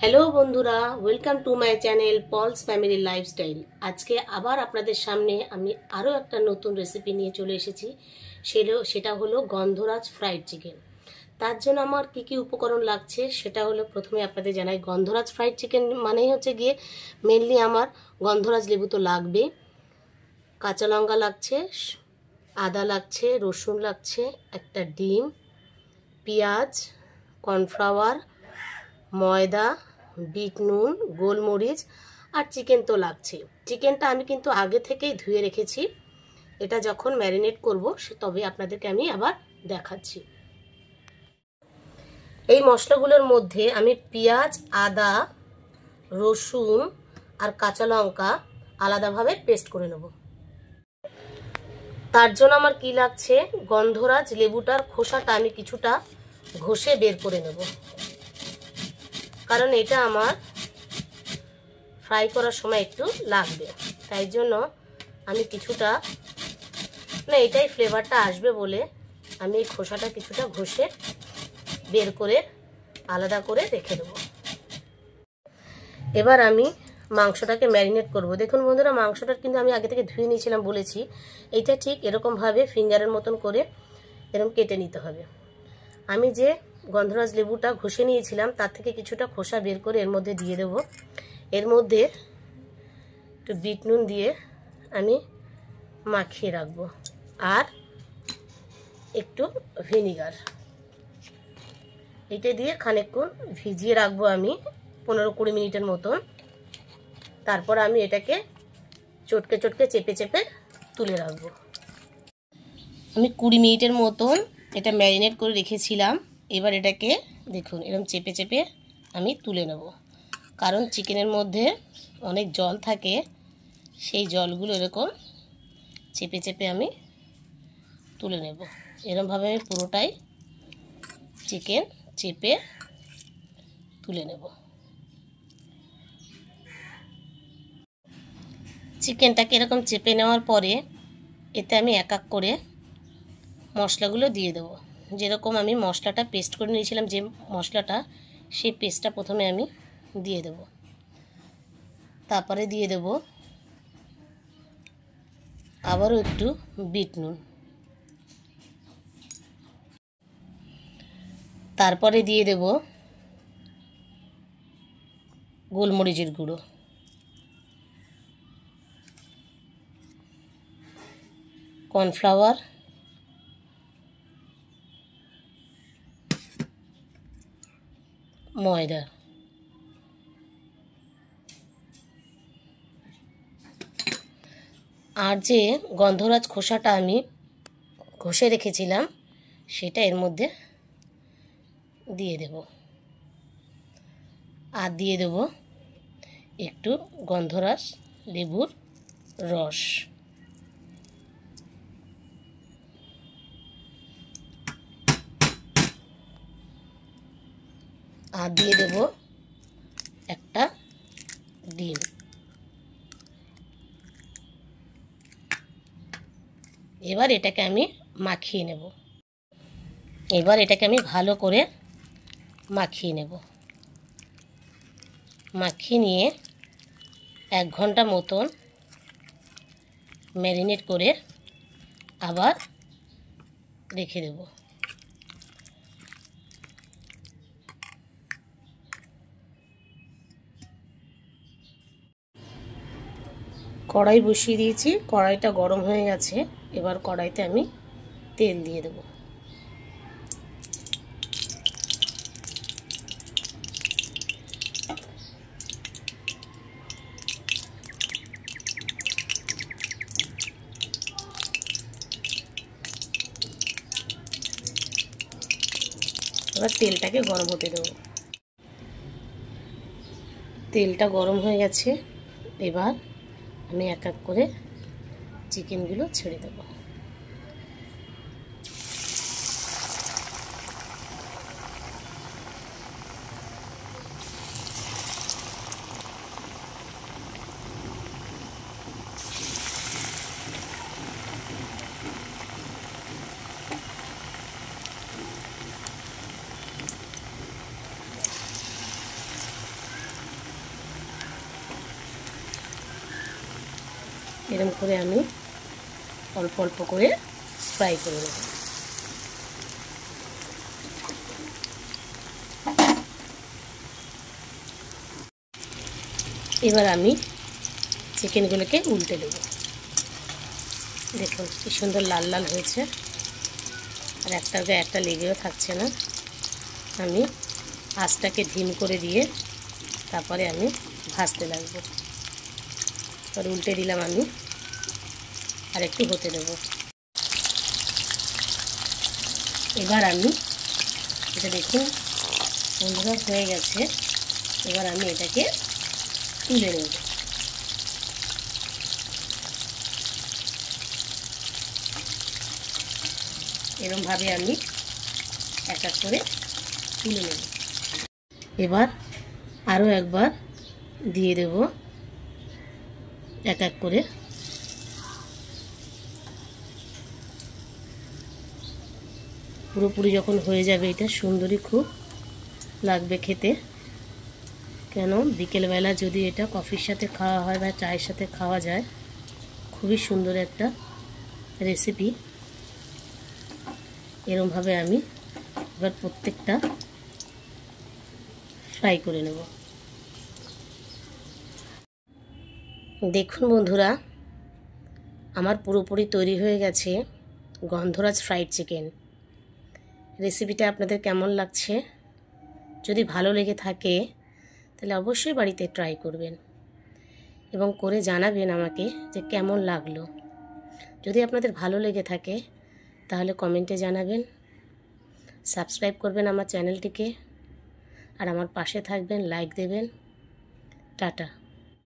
Hello বন্ধুরা, welcome to my channel Paul's family lifestyle. আজকে আবার আপনাদের সামনে আমি আরও একটা নতুন রেসিপি নিয়ে চলে এসেছি। সেটা হলো গন্ধরাজ ফ্রাইড চিকেন। তার জন্য আমার কি কি উপকরণ লাগছে সেটা হলো, প্রথমে আপনাদের জানাই, গন্ধরাজ ফ্রাইড চিকেন মানেই হচ্ছে গিয়ে মেনলি আমার গন্ধরাজ লেবু তো লাগবে, কাঁচা লঙ্কা লাগছে, আদা লাগছে, রসুন লাগছে, একটা ডিম, পেঁয়াজ, কর্নফ্লাওয়ার, ময়দা, বিট নুন, গোলমরিচ আর চিকেন তো লাগছে। চিকেনটা আমি কিন্তু আগে থেকেই ধুয়ে রেখেছি, এটা যখন ম্যারিনেট করব তবে আপনাদেরকে আমি আবার দেখাচ্ছি। এই মশলাগুলোর মধ্যে আমি পেঁয়াজ, আদা, রসুন আর কাঁচা লঙ্কা আলাদাভাবে পেস্ট করে নেব। তার জন্য আমার কি লাগছে, গন্ধরাজ লেবুটার খোসাটা আমি কিছুটা ঘষে বের করে নেব, কারণ এটা আমার ফ্রাই করার সময় একটু লাগবে। তাই জন্য আমি কিছুটা, এটাই ফ্লেভারটা আসবে বলে আমি এই খোসাটা কিছুটা ঘষে বের করে আলাদা করে রেখে দেব। এবার আমি মাংসটাকে ম্যারিনেট করব। দেখুন বন্ধুরা, মাংসটা কিন্তু আমি আগে থেকে ধুয়ে নিয়েছিলাম বলেছি। এইটা ঠিক এরকমভাবে ফিঙ্গারের মতন করে এরকম কেটে নিতে হবে। আমি যে গন্ধরাজ লেবুটা ঘষে নিয়েছিলাম তার থেকে কিছুটা খোসা বের করে এর মধ্যে দিয়ে দেব। এর মধ্যে একটু বিট নুন দিয়ে আমি মাখিয়ে রাখবো, আর একটু ভিনিগার, এটা দিয়ে খানিকক্ষণ ভিজিয়ে রাখবো আমি 15-20 মিনিটের মতন। তারপর আমি এটাকে চটকে চটকে চেপে চেপে তুলে রাখবো। আমি 20 মিনিটের মতন এটা ম্যারিনেট করে রেখেছিলাম। এবার এটাকে দেখুন এরকম চেপে চেপে আমি তুলে নেব, কারণ চিকেনের মধ্যে অনেক জল থাকে, সেই জলগুলো এরকম চেপে চেপে আমি তুলে নেব। এরকমভাবে আমি পুরোটাই চিকেন চেপে তুলে নেব। চিকেনটাকে এরকম চেপে নেওয়ার পরে এতে আমি এক এক করে মশলাগুলো দিয়ে দেবো। যেরকম আমি মশলাটা পেস্ট করে নিয়েছিলাম, যে মশলাটা, সেই পেস্টটা প্রথমে আমি দিয়ে দেব। তারপরে দিয়ে দেব আবারও একটু বিট নুন, তারপরে দিয়ে দেব গোলমরিচের গুঁড়ো, কর্নফ্লাওয়ার, ময়দা, আর যে গন্ধরাজ খোসাটা আমি ঘষে রেখেছিলাম সেটা এর মধ্যে দিয়ে দেব। আর দিয়ে দেব একটু গন্ধরাজ লেবুর রস। আর দিয়ে দেব একটা ডিম। এবার এটাকে আমি মাখিয়ে নেব। এবার এটাকে আমি ভালো করে মাখিয়ে নেব। মাখিয়ে নিয়ে 1 ঘন্টা মতন ম্যারিনেট করে আবার রেখে দেব। কড়াই বসিয়ে দিয়েছি, কড়াইটা গরম হয়ে গেছে। এবার কড়াইতে আমি তেল দিয়ে দেব। এবার তেলটাকে গরম হতে দেব। তেলটা গরম হয়ে গেছে। এবার আমি এক এক করে চিকেনগুলো ছেড়ে দেব। এরকম করে আমি অল্প অল্প করে ফ্রাই করে নেব। এবার আমি চিকেনগুলোকে উল্টে দেব। দেখুন কি সুন্দর লাল লাল হয়েছে, আর একটার গায়ে একটা লেগেও থাকছে না। আমি আঁচটাকে ধিম করে দিয়ে তারপরে আমি ভাজতে লাগবো। আর উল্টে দিলাম আমি, আর একটু হতে দেব। এবার আমি এটা দেখুন বন্ধুরা হয়ে গেছে। এবার আমি এটাকে তুলে নেব। এরকমভাবে আমি এক এক করে তুলে নেব। এবার আরও একবার দিয়ে দেব এক এক করে। পুরোপুরি যখন হয়ে যাবে এটা সুন্দরই খুব লাগবে খেতে। কেন বিকেলবেলা যদি এটা কফির সাথে খাওয়া হয় বা চায়ের সাথে খাওয়া যায়, খুবই সুন্দর একটা রেসিপি। এরকমভাবে আমি এবার প্রত্যেকটা ফ্রাই করে নেব। দেখুন বন্ধুরা, আমার পুরোপুরি তৈরি হয়ে গেছে গন্ধরাজ ফ্রাইড চিকেন। রেসিপিটা আপনাদের কেমন লাগছে? যদি ভালো লেগে থাকে তাহলে অবশ্যই বাড়িতে ট্রাই করবেন এবং করে জানাবেন আমাকে যে কেমন লাগলো। যদি আপনাদের ভালো লেগে থাকে তাহলে কমেন্টে জানাবেন, সাবস্ক্রাইব করবেন আমার চ্যানেলটিকে, আর আমার পাশে থাকবেন, লাইক দেবেন। টাটা।